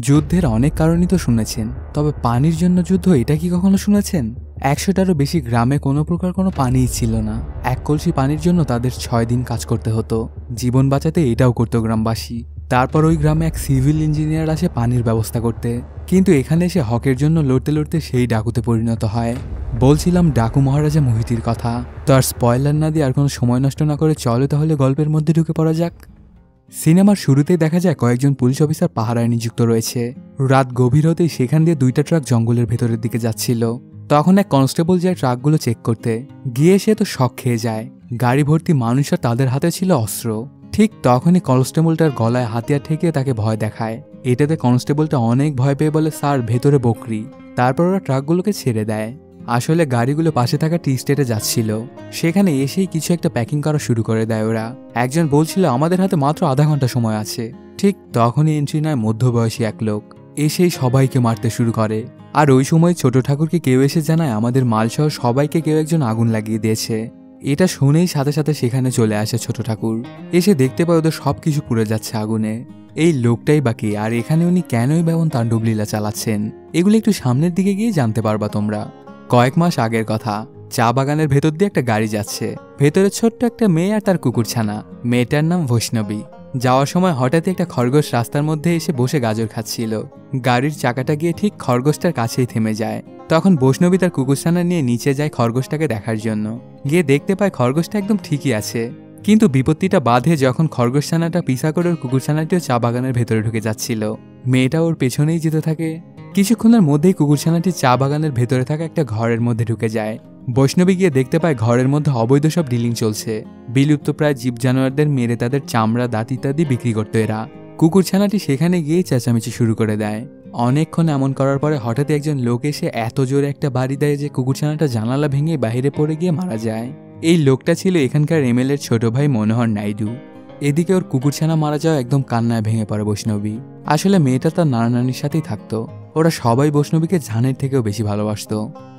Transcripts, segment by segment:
যুদ্ধের অনেক কারণই তো শুনেছেন, তবে পানির জন্য যুদ্ধ এটা কি কখনো শুনেছেন? ১০০টারও বেশি গ্রামে কোনো প্রকার কোনো পানিই ছিল না। এক কলসি পানির জন্য তাদের ৬ দিন কাজ করতে হতো। জীবন বাঁচাতে এটাও করতো গ্রামবাসী। তারপর ওই গ্রামে এক সিভিল ইঞ্জিনিয়ার আসে পানির ব্যবস্থা করতে, কিন্তু এখানে এসে হকের জন্য লড়তে লড়তে সেই ডাকুতে পরিণত হয়। বলছিলাম ডাকু মহারাজা মোহিতির কথা। তো আর স্পয়লার না দিয়ে আর কোনো সময় নষ্ট না করে চলো তাহলে গল্পের মধ্যে ঢুকে পড়া যাক। সিনেমার শুরুতেই দেখা যায় কয়েকজন পুলিশ অফিসার পাহারায় নিযুক্ত রয়েছে। রাত গভীর হতেই সেখান দিয়ে ২টা ট্রাক জঙ্গলের ভেতরের দিকে যাচ্ছিল। তখন এক কনস্টেবল যায় ট্রাকগুলো চেক করতে গিয়ে সে তো শক খেয়ে যায়। গাড়ি ভর্তি মানুষ আর তাদের হাতে ছিল অস্ত্র। ঠিক তখনই কনস্টেবলটার গলায় হাতিয়ার ঠেকিয়ে তাকে ভয় দেখায়। এটাতে কনস্টেবলটা অনেক ভয় পেয়ে বলে, স্যার ভেতরে বকরি। তারপর ওরা ট্রাকগুলোকে ছেড়ে দেয়। আসলে গাড়িগুলো পাশে থাকা টি স্টেটে যাচ্ছিল। সেখানে এসেই কিছু একটা প্যাকিং করা শুরু করে দেয় ওরা। একজন বলছিল আমাদের হাতে মাত্র আধা ঘন্টা সময় আছে। ঠিক তখনই এন্ট্রি নেয় মধ্যবয়সী এক লোক। এসেই সবাইকে মারতে শুরু করে। আর ওই সময় ছোট ঠাকুরকে কেউ এসে জানায় আমাদের মালসহ সবাইকে কেউ একজন আগুন লাগিয়ে দিয়েছে। এটা শুনেই সাথে সাথে সেখানে চলে আসে ছোট ঠাকুর। এসে দেখতে পায় ওদের সবকিছু পুড়ে যাচ্ছে আগুনে। এই লোকটাই বাকি, আর এখানে উনি কেনই বা এমন তাণ্ডবলীলা চালাচ্ছেন এগুলো একটু সামনের দিকে গিয়ে জানতে পারবা তোমরা। কয়েক মাস আগের কথা, চা বাগানের ভেতর দিয়ে একটা গাড়ি যাচ্ছে। ভেতরে ছোট্ট একটা মেয়ে আর তার কুকুরছানা। মেয়েটার নাম বৈষ্ণবী। যাওয়ার সময় হঠাৎই একটা খরগোশ রাস্তার মধ্যে এসে বসে গাজর খাচ্ছিল। গাড়ির চাকাটা গিয়ে ঠিক খরগোশটার কাছেই থেমে যায়। তখন বৈষ্ণবী তার কুকুরছানা নিয়ে নিচে যায় খরগোশটাকে দেখার জন্য। গিয়ে দেখতে পায় খরগোশটা একদম ঠিকই আছে। কিন্তু বিপত্তিটা বাধে যখন খরগোশছানাটা পিছা করে ওর কুকুরছানাটিও চা বাগানের ভেতরে ঢুকে যাচ্ছিল। মেয়েটা ওর পেছনেই যেতে থাকে। কিছুক্ষণের মধ্যেই কুকুরছানাটি চা বাগানের ভেতরে থাকা একটা ঘরের মধ্যে ঢুকে যায়। বৈষ্ণবী গিয়ে দেখতে পায় ঘরের মধ্যে অবৈধ সব ডিলিং চলছে। বিলুপ্ত প্রায় জীব জানোয়ারদের মেরে তাদের চামড়া, দাঁত ইত্যাদি বিক্রি করতো এরা। কুকুরছানাটি সেখানে গিয়েই চেঁচামেচি শুরু করে দেয়। অনেকক্ষণ এমন করার পরে হঠাৎ একজন লোক এসে এত জোরে একটা বাড়ি দেয় যে কুকুরছানাটা জানালা ভেঙে বাইরে পড়ে গিয়ে মারা যায়। এই লোকটা ছিল এখানকার এমএলএর ছোট ভাই মনোহর নাইডু। এদিকে ওর কুকুরছানা মারা যাওয়া একদম কান্নায় ভেঙে পড়ে বৈষ্ণবী। আসলে মেয়েটা তার নানা নানির সাথেই থাকতো। ওরা সবাই বৈষ্ণবীকে জানের থেকেও বেশি ভালোবাসত।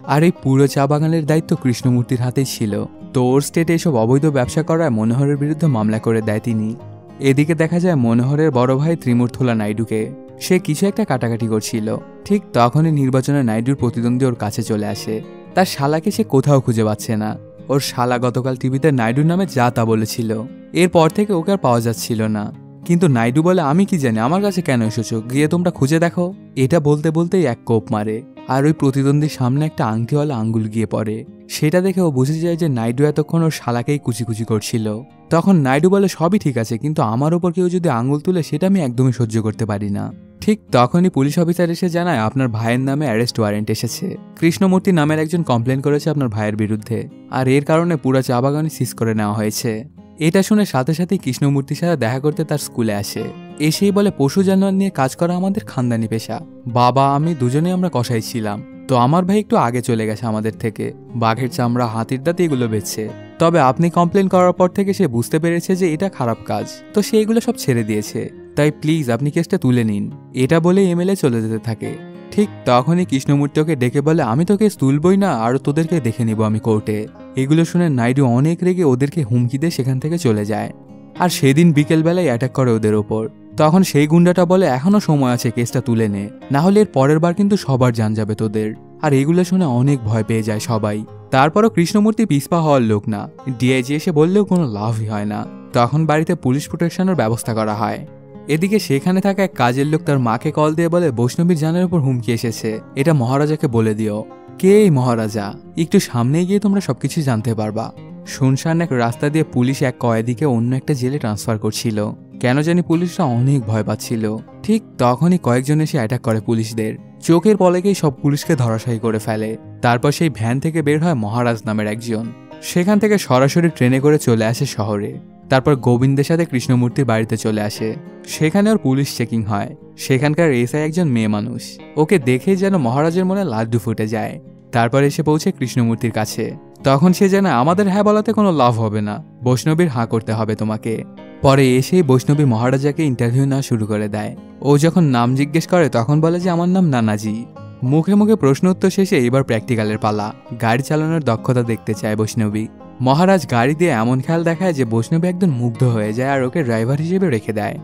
আর এই পুরো চা বাগানের দায়িত্ব কৃষ্ণমূর্তির হাতেই ছিল। তো ওর স্টেটে এসব অবৈধ ব্যবসা করায় মনোহরের বিরুদ্ধে মামলা করে দেয় তিনি। এদিকে দেখা যায় মনোহরের বড় ভাই ত্রিমূর্থুলা নাইডুকে। সে কিছু একটা কাটাকাটি করছিল। ঠিক তখনই নির্বাচনে নাইডুর প্রতিদ্বন্দ্বী ওর কাছে চলে আসে। তার শালাকে সে কোথাও খুঁজে পাচ্ছে না। ওর শালা গতকাল টিভিতে নাইডুর নামে যা তা বলেছিল। এরপর থেকে ওকে আর পাওয়া যাচ্ছিল না। কিন্তু নাইডু বলে, আমি কি জানি, আমার কাছে কেন এসেছো, গিয়ে তোমরা খুঁজে দেখো। এটা বলতে বলতেই এক কোপ মারে। আর ওই প্রতিদ্বন্দ্বীর সামনে একটা আংটিওয়ালা আঙ্গুল গিয়ে পড়ে। সেটা দেখে ও বুঝে যায় যে নাইডু এতক্ষণ ওর শালাকেই কুচিকুচি করছিল। তখন নাইডু বলে, সবই ঠিক আছে, কিন্তু আমার ওপর কেউ যদি আঙুল তুলে সেটা আমি একদমই সহ্য করতে পারি না। ঠিক তখনই পুলিশ অফিসার এসে জানায় আপনার ভাইয়ের নামে অ্যারেস্ট ওয়ারেন্ট এসেছে। কৃষ্ণমূর্তি নামের একজন কমপ্লেন করেছে আপনার ভাইয়ের বিরুদ্ধে, আর এর কারণে পুরো চা বাগানই সিজ করে নেওয়া হয়েছে। এটা শুনে সাথে সাথে কৃষ্ণমূর্তির সাথে দেখা করতে তার স্কুলে আসে। এসেই বলে, পশু জানোয়ার নিয়ে কাজ করা আমাদের খানদানি পেশা। বাবা আমি দুজনেই আমরা কসাই ছিলাম। তো আমার ভাই একটু আগে চলে গেছে আমাদের থেকে। বাঘের চামড়া, হাতির দাঁত এগুলো বেচছে। তবে আপনি কমপ্লেন করার পর থেকে সে বুঝতে পেরেছে যে এটা খারাপ কাজ, তো সে এগুলো সব ছেড়ে দিয়েছে। তাই প্লিজ আপনি কেসটা তুলে নিন। এটা বলে এমএলএ চলে যেতে থাকে। ঠিক তখনই কৃষ্ণমূর্তি ওকে ডেকে বলে, আমি তো কেস তুলবই না, আরও তোদেরকে দেখে নিব আমি কোর্টে। এগুলো শুনে নাইডু অনেক রেগে ওদেরকে হুমকি দিয়ে সেখান থেকে চলে যায়। আর সেদিন বিকেলবেলায় অ্যাটাক করে ওদের ওপর। তখন সেই গুন্ডাটা বলে, এখনো সময় আছে, কেসটা তুলে নে, না হলে এর পরের বার কিন্তু সবার জান যাবে তোদের। আর এগুলো শুনে অনেক ভয় পেয়ে যায় সবাই। তারপরও কৃষ্ণমূর্তি পিছপা হওয়ার লোক না। ডিআইজি এসে বললেও কোনো লাভই হয় না। তখন বাড়িতে পুলিশ প্রোটেকশনের ব্যবস্থা করা হয়। এদিকে সেখানে থাকা এক কাজের লোক তার মাকে কল দিয়ে বলে, বৈষ্ণবীর জানের উপর হুমকি এসেছে, এটা মহারাজাকে বলে দিও। কে এই মহারাজা? একটু সামনে গিয়ে তোমরা সবকিছু জানতে পারবা। শুনশান এক রাস্তা দিয়ে পুলিশ এক কয়েদিকে অন্য একটা জেলে ট্রান্সফার করছিল। কেন জানি পুলিশরা অনেক ভয় পাচ্ছিল। ঠিক তখনই কয়েকজন এসে অ্যাটাক করে পুলিশদের। চোখের পলকেই সব পুলিশকে ধরাশায়ী করে ফেলে। তারপর সেই ভ্যান থেকে বের হয় মহারাজ নামের একজন। সেখান থেকে সরাসরি ট্রেনে করে চলে আসে শহরে। তারপর গোবিন্দের সাথে কৃষ্ণমূর্তির বাড়িতে চলে আসে। সেখানে ওর পুলিশ চেকিং হয়। সেখানকার এসআই একজন মেয়ে মানুষ। ওকে দেখে যেন মহারাজের মনে লাড্ডু ফুটে যায়। তারপর এসে পৌঁছে কৃষ্ণমূর্তির কাছে। তখন সে জানে আমাদের হ্যাঁ বলাতে কোনো লাভ হবে না, বৈষ্ণবীর হাঁ করতে হবে তোমাকে। পরে এসেই বৈষ্ণবী মহারাজাকে ইন্টারভিউ নেওয়া শুরু করে দেয়। ও যখন নাম জিজ্ঞেস করে তখন বলে যে আমার নাম নানাজি। মুখে মুখে প্রশ্ন উত্তর শেষে এবার প্র্যাকটিক্যালের পালা। গাড়ি চালানোর দক্ষতা দেখতে চায় বৈষ্ণবী। মহারাজ গাড়ি দিয়ে এমন খেয়াল দেখায় যে বৈষ্ণবী একদম মুগ্ধ হয়ে যায় আর ওকে ড্রাইভার হিসেবে রেখে দেয়।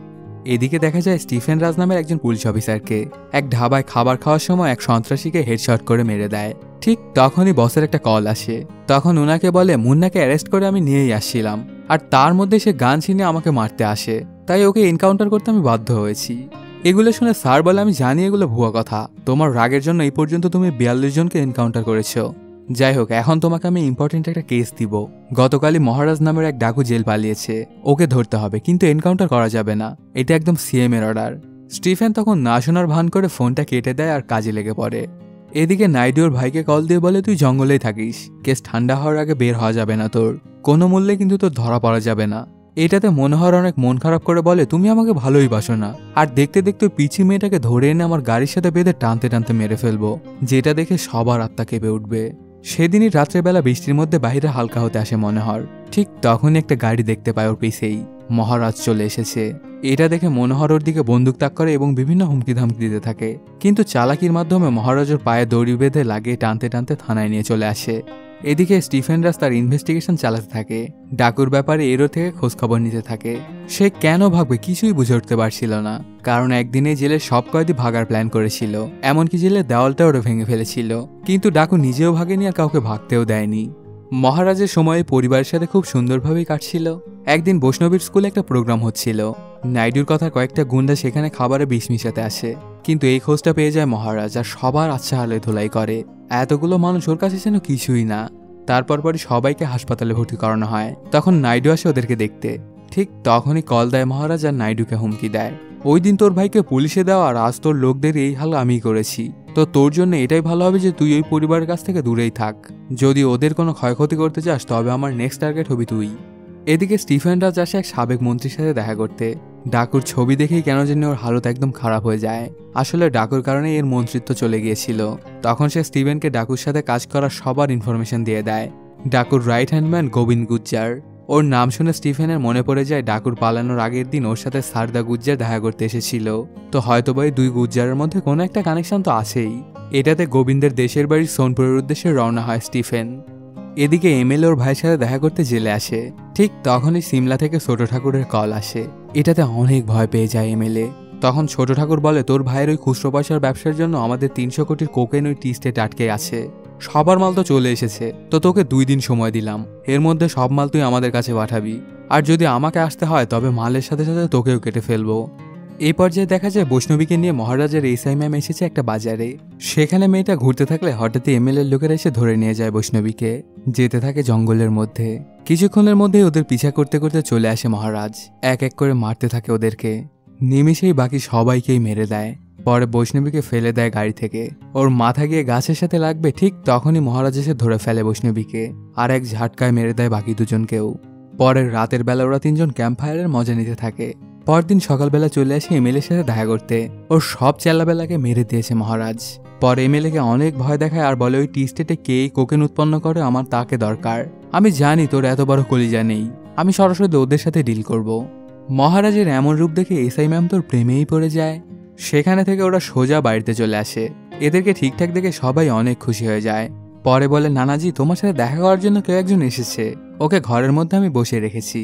এদিকে দেখা যায় স্টিফেন রাজ নামের একজন পুলিশ অফিসারকে এক ধাবায় খাবার খাওয়ার সময় এক সন্ত্রাসীকে হেডশট করে মেরে দেয়। ঠিক তখনই বসের একটা কল আসে। তখন ওনাকে বলে মুন্নাকে অ্যারেস্ট করে আমি নিয়েই আসছিলাম, আর তার মধ্যে সে গান ছিনে আমাকে মারতে আসে, তাই ওকে এনকাউন্টার করতে আমি বাধ্য হয়েছি। এগুলো শুনে স্যার বলে আমি জানি এগুলো ভুয়া কথা, তোমার রাগের জন্য এই পর্যন্ত তুমি 42 জনকে এনকাউন্টার করেছো। যাই হোক, এখন তোমাকে আমি ইম্পর্টেন্ট একটা কেস দিব। গতকালই মহারাজ নামের এক ডাকু জেল পালিয়েছে, ওকে ধরতে হবে, কিন্তু এনকাউন্টার করা যাবে না, এটা একদম সিএম এর অর্ডার। স্টিফেন তখন না শোনার ভান করে ফোনটা কেটে দেয় আর কাজে লেগে পড়ে। এদিকে নাইডু ওর ভাইকে কল দিয়ে বলে তুই জঙ্গলেই থাকিস, কেস ঠান্ডা হওয়ার আগে বের হওয়া যাবে না, তোর কোনো মূল্যে কিন্তু তোর ধরা পড়া যাবে না। এটাতে মনোহর অনেক মন খারাপ করে বলে তুমি আমাকে ভালোই বাসো না, আর দেখতে দেখতে পিচি মেয়েটাকে ধরে এনে আমার গাড়ির সাথে বেঁধে টানতে টানতে মেরে ফেলবো, যেটা দেখে সবার আত্মা কেঁপে উঠবে। সেদিনই রাত্রেবেলা বৃষ্টির মধ্যে বাইরে হালকা হতে আসে মনোহর। ঠিক তখনই একটা গাড়ি দেখতে পায় ওর পিছেই মহারাজ চলে এসেছে। এটা দেখে মনোহর ওর দিকে বন্দুক তাক করে এবং বিভিন্ন হুমকি ধামকি দিতে থাকে, কিন্তু চালাকির মাধ্যমে মহারাজের পায়ে দড়ি বেঁধে লাগিয়ে টানতে টানতে থানায় নিয়ে চলে আসে। এদিকে স্টিফেন রাজ তার ইনভেস্টিগেশন চালাতে থাকে, ডাকুর ব্যাপারে এরও থেকে খোঁজখবর নিতে থাকে। সে কেন ভাগবে কিছুই বুঝে উঠতে পারছিল না, কারণ একদিনে জেলের সব কয়েদি ভাগার প্ল্যান করেছিল, এমনকি জেলের দেওয়ালটা ওরা ভেঙে ফেলেছিল, কিন্তু ডাকু নিজেও ভাগেনি আর কাউকে ভাগতেও দেয়নি। মহারাজের সময়ে পরিবারের সাথে খুব সুন্দরভাবেই কাটছিল। একদিন বৈষ্ণবীর স্কুলে একটা প্রোগ্রাম হচ্ছিল, নাইডুর কথা কয়েকটা গুন্ডা সেখানে খাবারে বিষ মিশাতে আসে, কিন্তু এই খোঁজটা পেয়ে যায় মহারাজ আর সবার আচ্ছা হালে ধুলাই করে। এতগুলো মানুষ ওর কাছে যেন কিছুই না। তারপর পরে সবাইকে হাসপাতালে ভর্তি করানো হয়। তখন নাইডু আসে ওদেরকে দেখতে। ঠিক তখনই কল দেয় মহারাজ আর নাইডুকে হুমকি দেয়, ওই দিন তোর ভাইকে পুলিশে দেওয়া আর আজ তোর লোকদের এই হাল আমিই করেছি, তো তোর জন্য এটাই ভালো হবে যে তুই ওই পরিবারের কাছ থেকে দূরেই থাক। যদি ওদের কোনো ক্ষয়ক্ষতি করতে চাস তবে আমার নেক্সট টার্গেট হবি তুই। এদিকে স্টিফেন রাজ আসে এক সাবেক মন্ত্রীর সাথে দেখা করতে। ডাকুর ছবি দেখেই কেন জানি ওর হালত একদম খারাপ হয়ে যায়। আসলে ডাকুর কারণে এর মন্ত্রিত্ব চলে গিয়েছিল। তখন সে স্টিভেনকে ডাকুর সাথে কাজ করার সবার ইনফরমেশন দিয়ে দেয়। ডাকুর রাইট হ্যান্ডম্যান গোবিন্দ গুজ্জার। ওর নাম শুনে স্টিফেনের মনে পড়ে যায় ডাকুর পালানোর আগের দিন ওর সাথে সারদা গুজ্জার দেখা করতে এসেছিল, তো হয়তো বা এই দুই গুজ্জারের মধ্যে কোনো একটা কানেকশন তো আছেই। এটাতে গোবিন্দের দেশের বাড়ি সোনপুরের উদ্দেশ্যে রওনা হয় স্টিফেন। এদিকে এমএলএ ওর ভাইয়ের সাথে দেখা করতে জেলে আসে। ঠিক তখনই সিমলা থেকে ছোট ঠাকুরের কল আসে। এটাতে অনেক ভয় পেয়ে যায় এমএলএ। তখন ছোট ঠাকুর বলে তোর ভাইয়ের ওই খুচরো পয়সার ব্যবসার জন্য আমাদের 300 কোটির কোকেন ওই টি স্টেট আটকে আছে। সবার মাল তো চলে এসেছে, তো তোকে 2 দিন সময় দিলাম, এর মধ্যে সব মাল তুই আমাদের কাছে পাঠাবি, আর যদি আমাকে আসতে হয় তবে মালের সাথে সাথে তোকেও কেটে ফেলবো। এই পর্যায়ে দেখা যায় বৈষ্ণবীকে নিয়ে মহারাজের এসআই ম্যাম এসেছে একটা বাজারে। সেখানে মেয়েটা ঘুরতে থাকলে হঠাৎই এমএলএ লোকেরা এসে ধরে নিয়ে যায় বৈষ্ণবীকে। যেতে থাকে জঙ্গলের মধ্যে। কিছুক্ষণের মধ্যেই ওদের পিছা করতে করতে চলে আসে মহারাজ। এক এক করে মারতে থাকে ওদেরকে। নিমিষেই বাকি সবাইকেই মেরে দেয়। পরে বৈষ্ণবীকে ফেলে দেয় গাড়ি থেকে। ওর মাথা গিয়ে গাছের সাথে লাগবে, ঠিক তখনই মহারাজ এসে ধরে ফেলে বৈষ্ণবীকে আর এক ঝাটকায় মেরে দেয় বাকি দুজনকেও। পরের রাতের বেলা ওরা 3 জন ক্যাম্প ফায়ারের মজা নিতে থাকে। পরদিন সকালবেলা চলে আসে এমএলএর সাথে দেখা করতে। ওর সব চেল্লাবেলাকে মেরে দিয়েছে মহারাজ। পরে এমএলএকে অনেক ভয় দেখায় আর বলে ওই টি স্টেটে কে কোকেন উৎপন্ন করে আমার তাকে দরকার। আমি জানি তোর এত বড় কলিজা নেই, আমি সরাসরি ওদের সাথে ডিল করব। মহারাজের এমন রূপ দেখে এসআই ম্যাম তোর প্রেমেই পড়ে যায়। সেখানে থেকে ওরা সোজা বাড়িতে চলে আসে। এদেরকে ঠিকঠাক দেখে সবাই অনেক খুশি হয়ে যায়। পরে বলে নানাজি তোমার সাথে দেখা করার জন্য কেউ একজন এসেছে, ওকে ঘরের মধ্যে আমি বসিয়ে রেখেছি।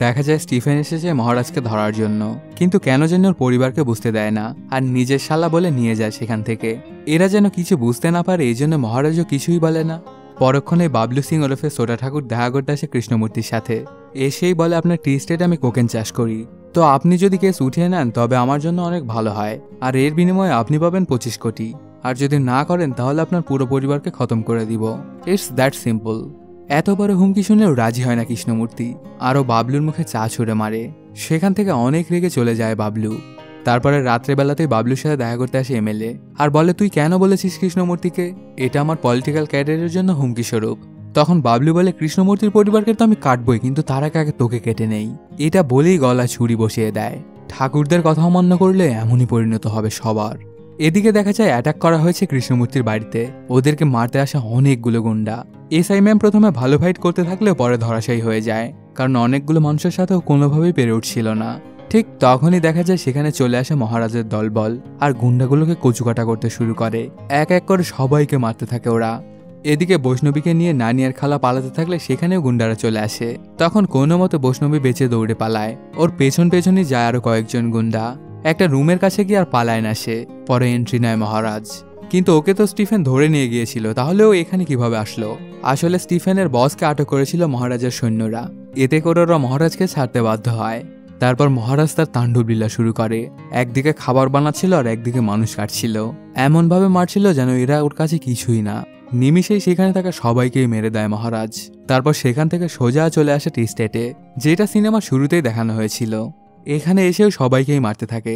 দেখা যায় স্টিফেন এসেছে মহারাজকে ধরার জন্য, কিন্তু কেন যেন ওর পরিবারকে বুঝতে দেয় না আর নিজের শালা বলে নিয়ে যায় সেখান থেকে। এরা যেন কিছু বুঝতে না পারে, এই জন্য মহারাজও কিছুই বলে না। পরক্ষণে বাবলু সিং ওরফে সোটা ঠাকুর দেখা করতে আসে কৃষ্ণমূর্তির সাথে। এসেই বলে আপনার টি স্টেটে আমি কোকেন চাষ করি, তো আপনি যদি কেস উঠিয়ে নেন তবে আমার জন্য অনেক ভালো হয়, আর এর বিনিময়ে আপনি পাবেন 25 কোটি, আর যদি না করেন তাহলে আপনার পুরো পরিবারকে খতম করে দিব। It's that simple. এত বড় হুমকি শুনলেও রাজি হয় না কৃষ্ণমূর্তি, আরও বাবলুর মুখে চা ছুঁড়ে মারে। সেখান থেকে অনেক রেগে চলে যায় বাবলু। তারপরে রাত্রেবেলাতেই বাবলুর সাথে দেখা করতে আসে এমএলএ আর বলে তুই কেন বলেছিস কৃষ্ণমূর্তিকে এটা আমার পলিটিক্যাল ক্যারিয়ারের জন্য হুমকি স্বরূপ। তখন বাবলু বলে কৃষ্ণমূর্তির পরিবারকে তো আমি কাটবই, কিন্তু তার আগে তোকে কেটে নেই। এটা বলেই গলায় ছুরি বসিয়ে দেয়। ঠাকুরদের কথা অমান্য করলে এমনই পরিণত হবে সবার। এদিকে দেখা যায় অ্যাটাক করা হয়েছে কৃষ্ণমূর্তির বাড়িতে। ওদেরকে মারতে আসা অনেকগুলো গুন্ডা। এসআই ম্যাম প্রথমে ভালো ফাইট করতে থাকলেও পরে ধরাশায়ী হয়ে যায়, কারণ অনেকগুলো মানুষের সাথেও কোনোভাবেই পেরে উঠছিল না। ঠিক তখনই দেখা যায় সেখানে চলে আসে মহারাজের দলবল আর গুন্ডাগুলোকে কচুকাটা করতে শুরু করে। এক এক করে সবাইকে মারতে থাকে ওরা। এদিকে বৈষ্ণবীকে নিয়ে নানি আর খালা পালাতে থাকলে সেখানেও গুন্ডারা চলে আসে। তখন কোনো মতে বৈষ্ণবী বেঁচে দৌড়ে পালায়। ওর পেছন পেছনই যায় আরো কয়েকজন গুন্ডা। একটা রুমের কাছে গিয়ে আর পালায় না সে। পরে এন্ট্রি নেয় মহারাজ। কিন্তু ওকে তো স্টিফেন ধরে নিয়ে গিয়েছিল, তাহলে ও এখানে কিভাবে আসলো? আসলে স্টিফেনের বসকে আটক করেছিল মহারাজের সৈন্যরা। এতে করে ওরা মহারাজকে ছাড়তে বাধ্য হয়। তারপর মহারাজ তার তাণ্ডব লীলা শুরু করে। একদিকে খাবার বানাচ্ছিল আর একদিকে মানুষ কাটছিল। এমনভাবে মারছিল যেন এরা ওর কাছে কিছুই না। নিমিষেই সেখানে থাকা সবাইকেই মেরে দেয় মহারাজ। তারপর সেখান থেকে সোজা চলে আসে টি স্টেটে, যেটা সিনেমা শুরুতেই দেখানো হয়েছিল। এখানে এসেও সবাইকেই মারতে থাকে।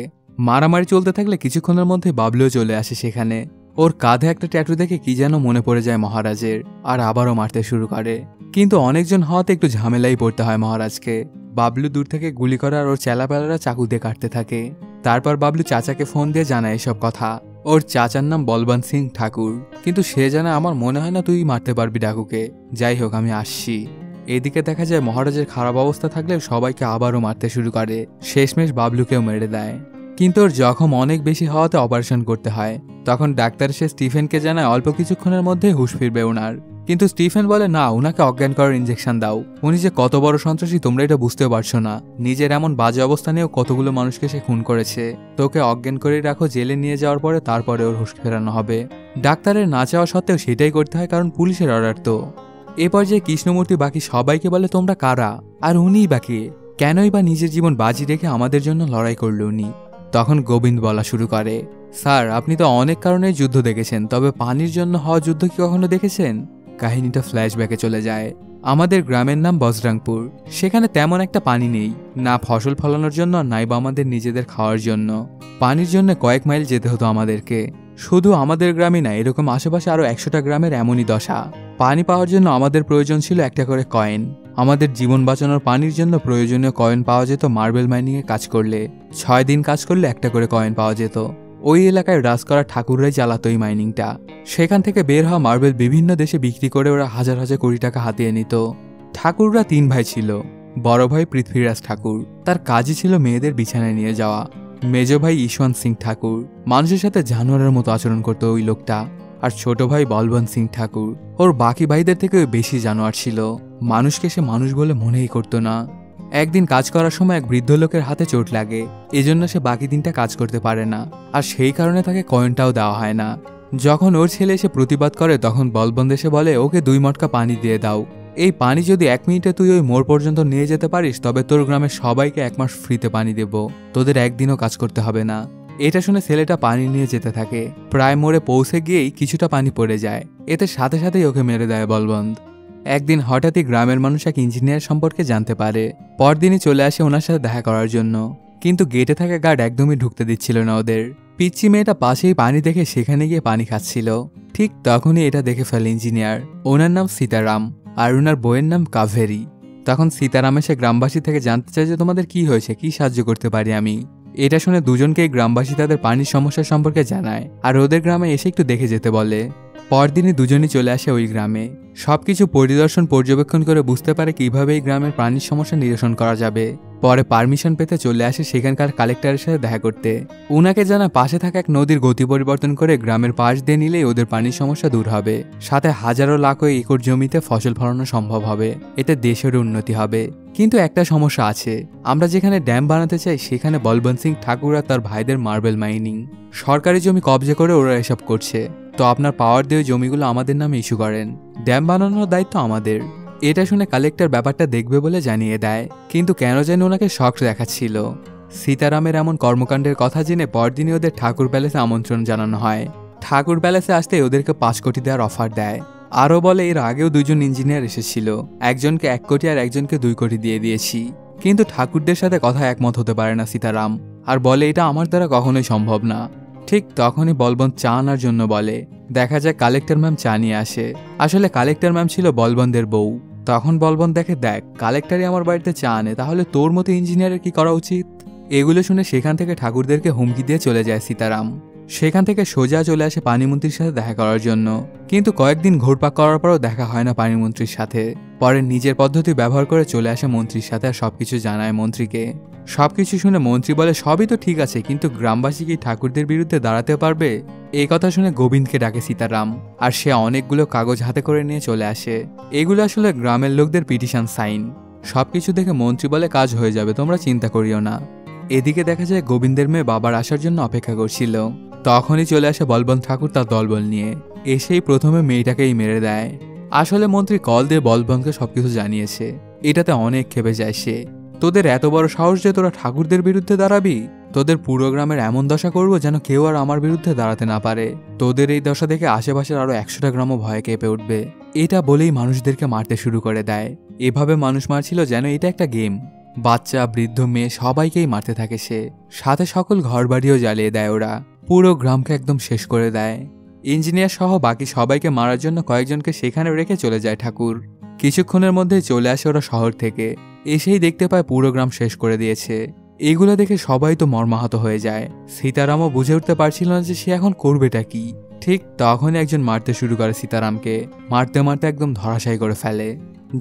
মারামারি চলতে থাকলে কিছুক্ষণের মধ্যে বাবলুও চলে আসে সেখানে। ওর কাঁধে একটা ট্যাটু দেখে কি যেন মনে পড়ে যায় মহারাজের, আর আবারও মারতে শুরু করে। কিন্তু অনেকজন হওয়াতে একটু ঝামেলাই পড়তে হয় মহারাজকে। বাবলু দূর থেকে গুলি করে আর ওর চেলাপেলারা চাকু দিয়ে কাটতে থাকে। তারপর বাবলু চাচাকে ফোন দিয়ে জানায় এসব কথা। ওর চাচার নাম বলবন্ত সিং ঠাকুর, কিন্তু সে জানে আমার মনে হয় না তুই মারতে পারবি ডাকুকে। যাই হোক, আমি আসছি। এদিকে দেখা যায় মহারাজের খারাপ অবস্থা থাকলেও সবাইকে আবারও মারতে শুরু করে। শেষমেশ বাবলুকেও মেরে দেয়। কিন্তু ওর জখম অনেক বেশি হওয়াতে অপারেশন করতে হয়। তখন ডাক্তার সে স্টিফেনকে জানায় অল্প কিছুক্ষণের মধ্যেই হুঁশ ফিরবে ওনার। কিন্তু স্টিফেন বলে না, উনাকে অজ্ঞান করার ইঞ্জেকশন দাও। উনি যে কত বড় সন্ত্রাসী তোমরা এটা বুঝতে পারছো না। নিজের এমন বাজে অবস্থা নিয়েও কতগুলো মানুষকে সে খুন করেছে। তোকে অজ্ঞান করে রাখো, জেলে নিয়ে যাওয়ার পরে তারপরে ওর হুঁশ ফেরানো হবে। ডাক্তারের না চাওয়া সত্ত্বেও সেটাই করতে হয়, কারণ পুলিশের অর্ডার তো। এ পর্যায়ে কৃষ্ণমূর্তি বাকি সবাইকে বলে তোমরা কারা, আর উনিই বাকি কেনই বা নিজের জীবন বাজি রেখে আমাদের জন্য লড়াই করল উনি। তখন গোবিন্দ বলা শুরু করে, স্যার আপনি তো অনেক কারণেই যুদ্ধ দেখেছেন, তবে পানির জন্য হওয়া যুদ্ধ কি কখনো দেখেছেন? কাহিনীটা ফ্ল্যাশব্যাকে চলে যায়। আমাদের গ্রামের নাম বজরাংপুর। সেখানে তেমন একটা পানি নেই, না ফসল ফলানোর জন্য নাই বা আমাদের নিজেদের খাওয়ার জন্য। পানির জন্য কয়েক মাইল যেতে হতো আমাদেরকে। শুধু আমাদের গ্রামে না, এরকম আশেপাশে আরো 100টা গ্রামের এমনই দশা। পানি পাওয়ার জন্য আমাদের প্রয়োজন ছিল একটা করে কয়েন। আমাদের জীবন বাঁচানোর পানির জন্য প্রয়োজনীয় কয়েন পাওয়া যেত মার্বেল মাইনিংয়ে কাজ করলে। 6 দিন কাজ করলে একটা করে কয়েন পাওয়া যেত। ওই এলাকায় রাজ করা ঠাকুররাই চালাতো এই মাইনিংটা। সেখান থেকে বের হওয়া মার্বেল বিভিন্ন দেশে বিক্রি করে ওরা হাজার হাজার কোটি টাকা হাতিয়ে নিত। ঠাকুররা 3 ভাই ছিল। বড় ভাই পৃথ্বীরাজ ঠাকুর, তার কাজই ছিল মেয়েদের বিছানায় নিয়ে যাওয়া। মেজ ভাই ঈশ্বর সিং ঠাকুর, মানুষের সাথে জানোয়ারের মতো আচরণ করতো ওই লোকটা। আর ছোট ভাই বলবন্ত সিং ঠাকুর, ওর বাকি ভাইদের থেকেও বেশি জানোয়ার ছিল। মানুষকে সে মানুষ বলে মনেই করতো না। একদিন কাজ করার সময় এক বৃদ্ধ লোকের হাতে চোট লাগে, এজন্য সে বাকি দিনটা কাজ করতে পারে না। আর সেই কারণে তাকে কয়েনটাও দেওয়া হয় না। যখন ওর ছেলে এসে প্রতিবাদ করে, তখন বলবন্ত এসে বলে ওকে 2 মটকা পানি দিয়ে দাও। এই পানি যদি 1 মিনিটে তুই ওই মোড় পর্যন্ত নিয়ে যেতে পারিস, তবে তোর গ্রামের সবাইকে 1 মাস ফ্রিতে পানি দেব, তোদের একদিনও কাজ করতে হবে না। এটা শুনে ছেলেটা পানি নিয়ে যেতে থাকে। প্রায় মোড়ে পৌঁছে গিয়েই কিছুটা পানি পড়ে যায়। এতে সাথে সাথেই ওকে মেরে দেয় বলবন্ত। একদিন হঠাৎই গ্রামের মানুষ এক ইঞ্জিনিয়ার সম্পর্কে জানতে পারে। পরদিনই চলে আসে ওনার সাথে দেখা করার জন্য। কিন্তু গেটে থাকা গার্ড একদমই ঢুকতে দিচ্ছিল না ওদের। পিচ্চি মেয়েটা পাশেই পানি দেখে সেখানে গিয়ে পানি খাচ্ছিল। ঠিক তখনই এটা দেখে ফেলে ইঞ্জিনিয়ার। ওনার নাম সীতারাম, আর ওনার বইয়ের নাম কাভেরি। তখন সীতারাম এসে গ্রামবাসী থেকে জানতে চায় যে তোমাদের কি হয়েছে, কি সাহায্য করতে পারি আমি। এটা শুনে দুজনকেই গ্রামবাসী তাদের পানির সমস্যা সম্পর্কে জানায়, আর ওদের গ্রামে এসে একটু দেখে যেতে বলে। পরদিনই দুজনই চলে আসে ওই গ্রামে। সবকিছু পর্যবেক্ষণ করে বুঝতে পারে কিভাবে এই গ্রামের পানির সমস্যা নিরসন করা যাবে। পরে পারমিশন পেতে চলে আসে সেখানকার কালেক্টরের সাথে দেখা করতে। উনাকে জানা পাশে থাকা এক নদীর গতি পরিবর্তন করে গ্রামের পাশ দিয়ে নিলেই ওদের পানির সমস্যা দূর হবে, সাথে হাজারো লাখ একর জমিতে ফসল ফলানো সম্ভব হবে। এতে দেশের উন্নতি হবে। কিন্তু একটা সমস্যা আছে, আমরা যেখানে ড্যাম বানাতে চাই সেখানে বলবন্ত সিং ঠাকুর আর তার ভাইদের মার্বেল মাইনিং। সরকারি জমি কবজা করে ওরা এসব করছে। তো আপনার পাওয়ার দিয়ে জমিগুলো আমাদের নামে ইস্যু করেন, ড্যাম বানানোর দায়িত্ব আমাদের। এটা শুনে কালেক্টর ব্যাপারটা দেখবে বলে জানিয়ে দেয়, কিন্তু কেন যেন ওনাকে শক দেখাচ্ছিল। সীতারামের এমন কর্মকাণ্ডের কথা জেনে পরদিনই ওদের ঠাকুর প্যালেসে আমন্ত্রণ জানানো হয়। ঠাকুর প্যালেসে আসতে ওদেরকে 5 কোটি দেওয়ার অফার দেয়। আরও বলে এর আগেও 2 জন ইঞ্জিনিয়ার এসেছিল, একজনকে 1 কোটি আর একজনকে 2 কোটি দিয়ে দিয়েছি। কিন্তু ঠাকুরদের সাথে কথা একমত হতে পারে না সীতারাম, আর বলে এটা আমার দ্বারা কখনোই সম্ভব না। ঠিক তখনই বলবন্ত চা আনার জন্য বলে। দেখা যায় কালেক্টর ম্যাম চা নিয়ে আসে। আসলে কালেক্টর ম্যাম ছিল বলবন্তের বউ। তখন বলবন্ত দেখ কালেক্টরই আমার বাড়িতে চা আনে, তাহলে তোর মতো ইঞ্জিনিয়ারের কি করা উচিত? এগুলো শুনে সেখান থেকে ঠাকুরদেরকে হুমকি দিয়ে চলে যায় সীতারাম। সেখান থেকে সোজা চলে আসে পানিমন্ত্রীর সাথে দেখা করার জন্য। কিন্তু কয়েকদিন ঘুরপাক করার পরও দেখা হয় না পানিমন্ত্রীর সাথে। পরে নিজের পদ্ধতি ব্যবহার করে চলে আসে মন্ত্রীর সাথে আর সবকিছু জানায় মন্ত্রীকে। সবকিছু শুনে মন্ত্রী বলে সবই তো ঠিক আছে, কিন্তু গ্রামবাসী কি ঠাকুরদের বিরুদ্ধে দাঁড়াতে পারবে? এই কথা শুনে গোবিন্দকে ডাকে সীতারাম, আর সে অনেকগুলো কাগজ হাতে করে নিয়ে চলে আসে। এগুলো আসলে গ্রামের লোকদের পিটিশন সাইন। সবকিছু দেখে মন্ত্রী বলে কাজ হয়ে যাবে, তোমরা চিন্তা করিও না। এদিকে দেখা যায় গোবিন্দের মেয়ে বাবার আসার জন্য অপেক্ষা করছিল। তখনই চলে আসে বলবন্ত ঠাকুর তার দলবল নিয়ে। এসেই প্রথমে মেয়েটাকেই মেরে দেয়। আসলে মন্ত্রী কল দিয়ে বলবন্তকে সবকিছু জানিয়েছে। এটাতে অনেক ক্ষেপে যায় সে। তোদের এত বড় সাহস যে তোরা ঠাকুরদের বিরুদ্ধে দাঁড়াবি? তোদের পুরো গ্রামের এমন দশা করবো যেন কেউ আর আমার বিরুদ্ধে দাঁড়াতে না পারে। তোদের এই দশা দেখে আশেপাশের আরো 100টা গ্রামও ভয়ে কেঁপে উঠবে। এটা বলেই মানুষদেরকে মারতে শুরু করে দেয়। এভাবে মানুষ মারছিল যেন এটা একটা গেম। বাচ্চা, বৃদ্ধ, মেয়ে সবাইকেই মারতে থাকে সে। সাথে সকল ঘরবাড়িও জ্বালিয়ে দেয় ওরা। পুরো গ্রামকে একদম শেষ করে দেয়। ইঞ্জিনিয়ার সহ বাকি সবাইকে মারার জন্য কয়েকজনকে সেখানে রেখে চলে যায় ঠাকুর। কিছুক্ষণের মধ্যেই চলে আসে ওরা শহর থেকে। এসেই দেখতে পায় পুরো গ্রাম শেষ করে দিয়েছে। এগুলো দেখে সবাই তো মর্মাহত হয়ে যায়। সীতারামও বুঝে উঠতে পারছিল না যে সে এখন করবেটা কি। ঠিক তখনই একজন মারতে শুরু করে সীতারামকে। মারতে মারতে একদম ধরাশায়ী করে ফেলে।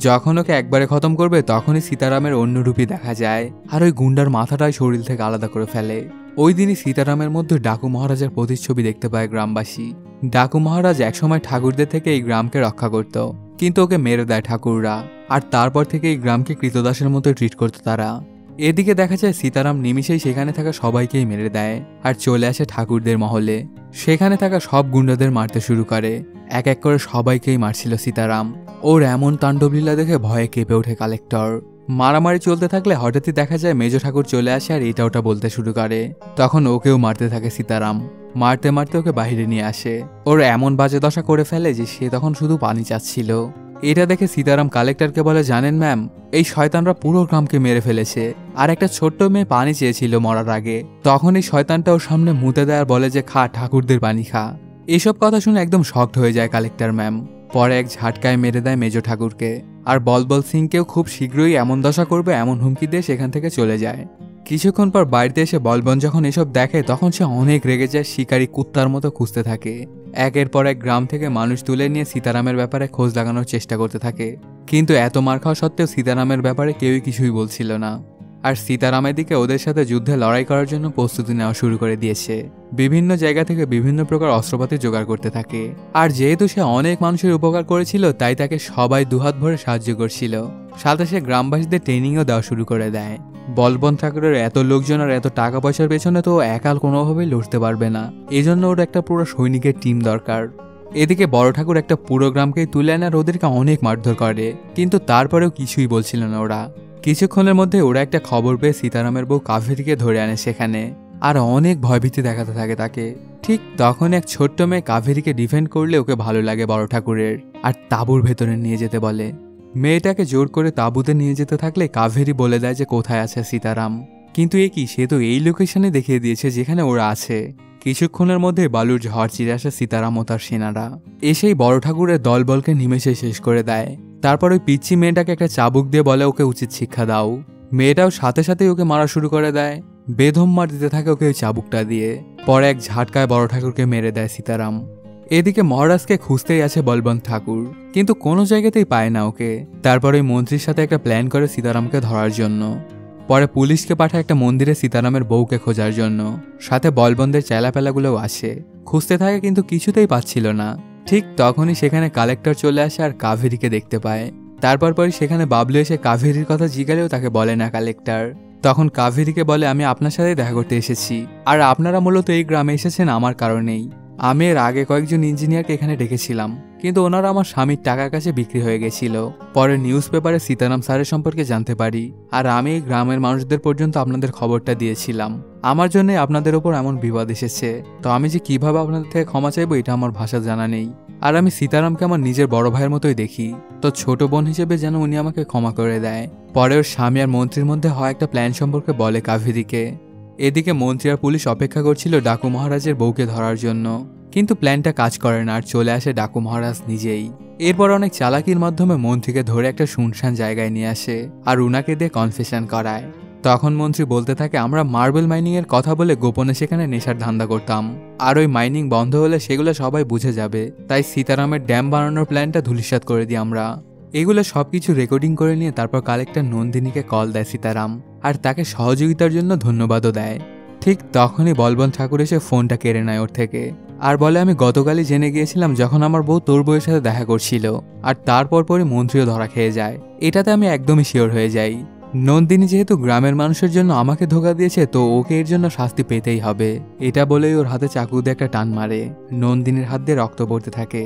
যখন ওকে একবারে খতম করবে তখনই সীতারামের অন্য রূপই দেখা যায়, আর ওই গুন্ডার মাথাটাই শরীর থেকে আলাদা করে ফেলে। ওই দিনই সীতারামের মধ্যে ডাকু মহারাজের প্রতিচ্ছবি দেখতে পায় গ্রামবাসী। ডাকু মহারাজ একসময় ঠাকুরদের থেকে এই গ্রামকে রক্ষা করত, কিন্তু ওকে মেরে দেয় ঠাকুররা। আর তারপর থেকে এই গ্রামকে কৃতদাসের মতো ট্রিট করত তারা। এদিকে দেখা যায় সীতারাম নিমিষেই সেখানে থাকা সবাইকেই মেরে দেয় আর চলে আসে ঠাকুরদের মহলে। সেখানে থাকা সব গুন্ডাদের মারতে শুরু করে। এক এক করে সবাইকেই মারছিল সীতারাম। ওর এমন তাণ্ডবলীলা দেখে ভয়ে কেঁপে ওঠে কালেক্টর। মারামারি চলতে থাকলে হঠাৎই দেখা যায় মেজ ঠাকুর চলে আসে আর এটা ওটা বলতে শুরু করে। তখন ওকেও মারতে থাকে সীতারাম। মারতে মারতে ওকে বাইরে নিয়ে আসে। ওর এমন বাজে দশা করে ফেলে যে সে তখন শুধু পানি চাচ্ছিল। এটা দেখে সীতারাম কালেক্টরকে বলে, জানেন ম্যাম, এই শয়তানরা পুরো গ্রামকে মেরে ফেলেছে। আর একটা ছোট্ট মেয়ে পানি চেয়েছিল মরার আগে। তখন এই শয়তানটা ওর সামনে মুতে দেয় আর বলে যে খা, ঠাকুরদের পানি খা। এসব কথা শুনে একদম শকড হয়ে যায় কালেক্টর ম্যাম। পরে এক ঝাটকায় মেরে দেয় মেজো ঠাকুরকে। আর বলবল সিংকেও খুব শীঘ্রই এমন দশা করবে এমন হুমকি দিয়ে সেখান থেকে চলে যায়। কিছুক্ষণ পর বাড়িতে এসে বলবন যখন এসব দেখে তখন সে অনেক রেগে যায়, শিকারী কুত্তার মতো খুঁজতে থাকে। একের পর এক গ্রাম থেকে মানুষ তুলে নিয়ে সীতারামের ব্যাপারে খোঁজ লাগানোর চেষ্টা করতে থাকে। কিন্তু এত মার খাওয়া সত্ত্বেও সীতারামের ব্যাপারে কেউই কিছুই বলছিল না। আর সীতারামের দিকে ওদের সাথে যুদ্ধে লড়াই করার জন্য প্রস্তুতি নেওয়া শুরু করে দিয়েছে। বিভিন্ন জায়গা থেকে বিভিন্ন প্রকার অস্ত্রপাতি জোগাড় করতে থাকে। আর যেহেতু সে অনেক মানুষের উপকার করেছিল তাই তাকে সবাই দুহাত ভরে সাহায্য করছিল। সাথে সে গ্রামবাসীদের ট্রেনিংও দেওয়া শুরু করে দেয়। বলবন্ত ঠাকুরের এত লোকজন আর এত টাকা পয়সার পেছনে তো একাল কোনোভাবেই লড়তে পারবে না। এজন্য ওর একটা পুরো সৈনিকের টিম দরকার। এদিকে বড় ঠাকুর একটা পুরো গ্রামকেই তুলে আনে আর ওদেরকে অনেক মারধর করে, কিন্তু তারপরেও কিছুই বলছিল না ওরা। কিছুক্ষণের মধ্যে ওরা একটা খবর পেয়ে সীতারামের বউ কাভেরীকে ধরে আনে সেখানে। আর অনেক ভয়ভীতি দেখাতে থাকে তাকে। ঠিক তখন এক ছোট্ট মেয়ে কাভেরীকে ডিফেন্ড করলে ওকে ভালো লাগে বড় ঠাকুরের, আর তাঁবুর ভেতরে নিয়ে যেতে বলে। মেয়েটাকে জোর করে তাঁবুতে নিয়ে যেতে থাকলে কাভেরী বলে দেয় যে কোথায় আছে সীতারাম। কিন্তু এ কি, সে তো এই লোকেশনে দেখিয়ে দিয়েছে যেখানে ওরা আছে। কিছুক্ষণের মধ্যে বালুর ঝড় চিরে আসে সীতারাম ও তার সেনারা। এসেই বড় ঠাকুরের দলবলকে নিমেষে শেষ করে দেয়। তারপর ওই পিচ্চি মেয়েটাকে একটা চাবুক দিয়ে বলে ওকে উচিত শিক্ষা দাও। মেয়েটাও সাথে সাথেই ওকে মারা শুরু করে দেয়। বেধম মার দিতে থাকে ওকে ওই চাবুকটা দিয়ে। পরে এক ঝাটকায় বড় ঠাকুরকে মেরে দেয় সীতারাম। এদিকে মহারাজকে খুঁজতেই আছে বলবন্ত ঠাকুর, কিন্তু কোনো জায়গাতেই পায় না ওকে। তারপর ওই মন্ত্রীর সাথে একটা প্ল্যান করে সীতারামকে ধরার জন্য। পরে পুলিশকে পাঠায় একটা মন্দিরে সীতারামের বউকে খোঁজার জন্য। সাথে বলবন্তের চেলাপেলাগুলোও আসে, খুঁজতে থাকে কিন্তু কিছুতেই পাচ্ছিল না। ঠিক তখনই সেখানে কালেক্টর চলে আসে আর কাভেরীকে দেখতে পায়। তারপর সেখানে বাবলু এসে কাভেরীর কথা জিজ্ঞালেও তাকে বলে না কালেক্টর। তখন কাভেরীকে বলে, আমি আপনার সাথে দেখা করতে এসেছি, আর আপনারা মূলত এই গ্রামে এসেছেন আমার কারণেই। আমি এর আগে কয়েকজন ইঞ্জিনিয়ারকে এখানে ডেকেছিলাম, কিন্তু ওনারা আমার স্বামীর টাকার কাছে বিক্রি হয়ে গেছিল। পরে নিউজ পেপারে সীতারাম স্যারের সম্পর্কে জানতে পারি, আর আমি এই গ্রামের মানুষদের পর্যন্ত আপনাদের খবরটা দিয়েছিলাম। আমার জন্যই আপনাদের ওপর এমন বিপদ এসেছে। তো আমি যে কিভাবে আপনাদের থেকে ক্ষমা চাইবো এটা আমার ভাষা জানা নেই। আর আমি সীতারামকে আমার নিজের বড় ভাইয়ের মতোই দেখি, তো ছোট বোন হিসেবে যেন উনি আমাকে ক্ষমা করে দেয়। পরে ওর স্বামী আর মন্ত্রীর মধ্যে হয় একটা প্ল্যান সম্পর্কে বলে কাভেরীকে। এদিকে মন্ত্রী আর পুলিশ অপেক্ষা করছিল ডাকু মহারাজের বউকে ধরার জন্য, কিন্তু প্ল্যানটা কাজ করে না আর চলে আসে ডাকু মহারাজ নিজেই। এরপর অনেক চালাকির মাধ্যমে মন্ত্রীকে ধরে একটা শুনশান জায়গায় নিয়ে আসে আর উনাকে দিয়ে কনফেশন করায়। তখন মন্ত্রী বলতে থাকে, আমরা মার্বেল মাইনিং এর কথা বলে গোপনে সেখানে নেশার ধান্দা করতাম, আর ওই মাইনিং বন্ধ হলে সেগুলো সবাই বুঝে যাবে, তাই সীতারামের ড্যাম বানানোর প্ল্যানটা ধূলিসাৎ করে দিই আমরা। এগুলো সবকিছু রেকর্ডিং করে নিয়ে তারপর কালেক্টর নন্দিনীকে কল দেয় সীতারাম, আর তাকে সহযোগিতার জন্য ধন্যবাদও দেয়। ঠিক তখনই বলবন্ত ঠাকুর এসে ফোনটা কেড়ে নেয় ওর থেকে, আর বলে আমি গতকালই জেনে গিয়েছিলাম যখন আমার বউ তোর বউয়ের সাথে দেখা করছিল, আর তারপর পরে মন্ত্রীও ধরা খেয়ে যায়। এটাতে আমি একদমই শিওর হয়ে যাই। নন্দিনী যেহেতু গ্রামের মানুষের জন্য আমাকে ধোকা দিয়েছে, তো ওকে এর জন্য শাস্তি পেতেই হবে। এটা বলেই ওর হাতে চাকু দিয়ে একটা টান মারে, নন্দিনীর হাত দিয়ে রক্ত পড়তে থাকে।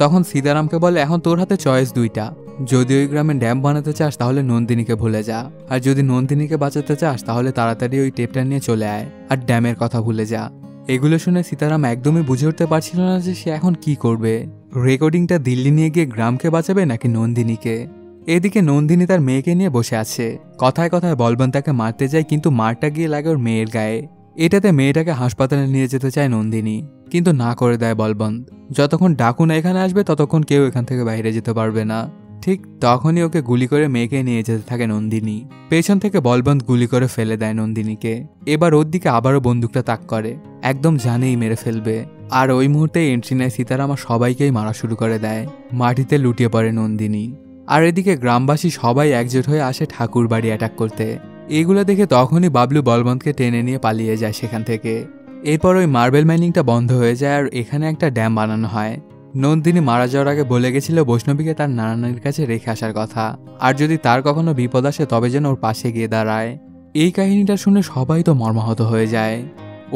তখন সীতারামকে বলে এখন তোর হাতে চয়েস দুইটা, যদি ওই গ্রামে ড্যাম বানাতে চাস তাহলে নন্দিনীকে ভুলে যা, আর যদি নন্দিনীকে বাঁচাতে চাস তাহলে তাড়াতাড়ি ওই টেপটা নিয়ে চলে আয় আর ড্যামের কথা ভুলে যা। এগুলো শুনে সীতারাম একদমই বুঝে উঠতে পারছিল না যে সে এখন কি করবে, রেকর্ডিংটা দিল্লি নিয়ে গিয়ে গ্রামকে বাঁচাবে নাকি নন্দিনীকে। এদিকে নন্দিনী তার মেয়েকে নিয়ে বসে আছে, কথায় কথায় বলবন্ত তাকে মারতে যায়, কিন্তু মারটা গিয়ে লাগে ওর মেয়ের গায়ে। এটাতে মেয়েটাকে হাসপাতালে নিয়ে যেতে চায় নন্দিনী, কিন্তু না করে দেয় বলবন্ত। যতক্ষণ ডাকুন এখানে আসবে ততক্ষণ কেউ এখান থেকে বাইরে যেতে পারবে না। ঠিক তখনই ওকে গুলি করে মেয়েকে নিয়ে যেতে থাকে নন্দিনী। পেছন থেকে বলবন্ত গুলি করে ফেলে দেয় নন্দিনীকে। এবার ওর দিকে আবারও বন্দুকটা তাক করে, একদম জানেই মেরে ফেলবে। আর ওই মুহূর্তে এন্ট্রি নেয় সীতারাম, আর সবাইকেই মারা শুরু করে দেয়। মাটিতে লুটিয়ে পড়ে নন্দিনী। আর এদিকে গ্রামবাসী সবাই একজোট হয়ে আসে ঠাকুর বাড়ি অ্যাটাক করতে। এগুলো দেখে তখনই বাবলু বলবন্তকে টেনে নিয়ে পালিয়ে যায় সেখান থেকে। এরপর ওই মার্বেল মাইনিংটা বন্ধ হয়ে যায়, আর এখানে একটা ড্যাম বানানো হয়। নন্দিনী মারা যাওয়ার আগে বলে গেছিল বৈষ্ণবীকে তার নানানির কাছে রেখে আসার কথা, আর যদি তার কখনো বিপদ আসে তবে যেন ওর পাশে গিয়ে দাঁড়ায়। এই কাহিনীটা শুনে সবাই তো মর্মাহত হয়ে যায়।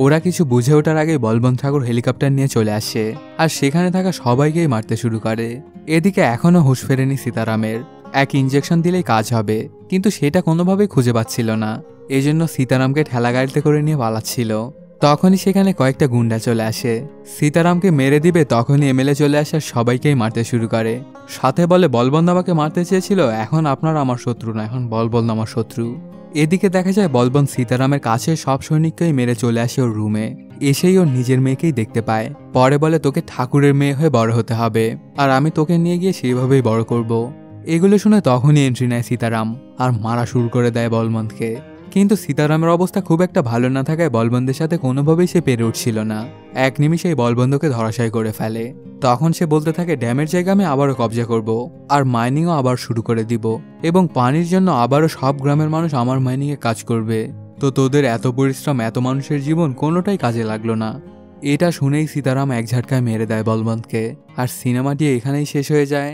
ওরা কিছু বুঝে ওঠার আগে বলবন্ত ঠাকুর হেলিকপ্টার নিয়ে চলে আসে, আর সেখানে থাকা সবাইকেই মারতে শুরু করে। এদিকে এখনো হুঁশ ফেরেনি সীতারামের। এক ইঞ্জেকশন দিলেই কাজ হবে, কিন্তু সেটা কোনোভাবেই খুঁজে পাচ্ছিল না। এজন্য সীতারামকে ঠেলা গাড়িতে করে নিয়ে পালাচ্ছিল। তখনই সেখানে কয়েকটা গুন্ডা চলে আসে, সীতারামকে মেরে দিবে। তখনই এমএলএ চলে আসে, সবাইকেই মারতে শুরু করে। সাথে বলে বলবন্ত আমাকে মারতে চেয়েছিল, এখন আপনারা আমার শত্রু না, এখন বলবন্ত আমার শত্রু। এদিকে দেখা যায় বলবন্ত সীতারামের কাছে সব সৈনিককেই মেরে চলে আসে ওর রুমে। এসেই ওর নিজের মেয়েকেই দেখতে পায়। পরে বলে তোকে ঠাকুরের মেয়ে হয়ে বড় হতে হবে, আর আমি তোকে নিয়ে গিয়ে সেইভাবেই বড় করব। এগুলো শুনে তখনই এন্ট্রি নেয় সীতারাম, আর মারা শুরু করে দেয় বলবন্তকে। কিন্তু সীতারামের অবস্থা খুব একটা ভালো না থাকায় বলবন্তের সাথে কোনোভাবেই সে পেরে উঠছিল না। এক নিমিষেই বলবন্তকে ধরাশায়ী করে ফেলে। তখন সে বলতে থাকে ড্যামের জায়গা আমি আবারও কবজা করব, আর মাইনিংও আবার শুরু করে দিব, এবং পানির জন্য আবারও সব গ্রামের মানুষ আমার মাইনিংয়ে কাজ করবে। তো তোদের এত পরিশ্রম, এত মানুষের জীবন কোনোটাই কাজে লাগলো না। এটা শুনেই সীতারাম এক ঝাটকায় মেরে দেয় বলবন্তকে, আর সিনেমাটি এখানেই শেষ হয়ে যায়।